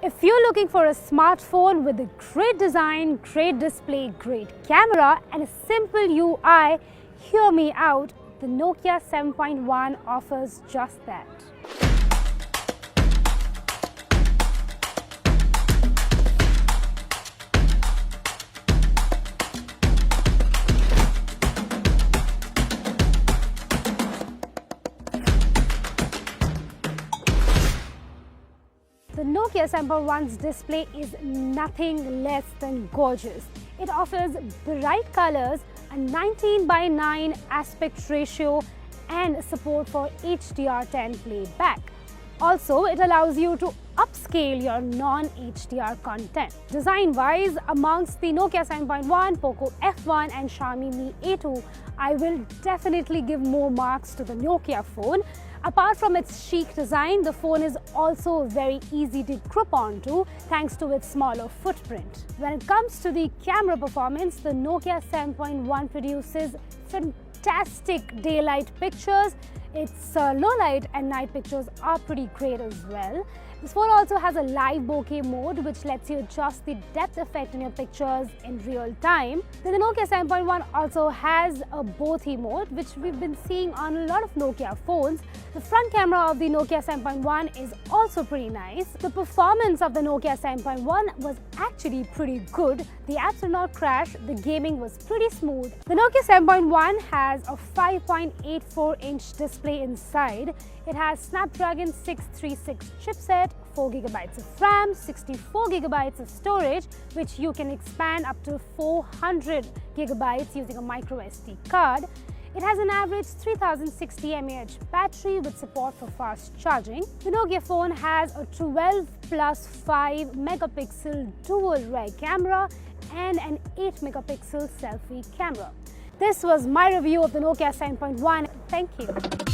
If you're looking for a smartphone with a great design, great display, great camera and a simple UI, hear me out, the Nokia 7.1 offers just that. The Nokia 7.1's display is nothing less than gorgeous. It offers bright colors, a 19:9 aspect ratio and support for HDR10 playback. Also, it allows you to upscale your non-HDR content. Design-wise, amongst the Nokia 7.1, Poco F1 and Xiaomi Mi A2, I will definitely give more marks to the Nokia phone. Apart from its chic design, the phone is also very easy to grip onto thanks to its smaller footprint. When it comes to the camera performance, the Nokia 7.1 produces fantastic daylight pictures. Its low light and night pictures are pretty great as well. This phone also has a live bokeh mode which lets you adjust the depth effect in your pictures in real time. Then the Nokia 7.1 also has a bokeh mode which we've been seeing on a lot of Nokia phones. The front camera of the Nokia 7.1 is also pretty nice. The performance of the Nokia 7.1 was actually pretty good. The apps did not crash, the gaming was pretty smooth. The Nokia 7.1 has a 5.84-inch display inside. It has Snapdragon 636 chipset, 4GB of RAM, 64GB of storage, which you can expand up to 400GB using a micro SD card. It has an average 3060 mAh battery with support for fast charging. The Nokia phone has a 12+5 megapixel dual rear camera and an 8 megapixel selfie camera. This was my review of the Nokia 7.1. Thank you.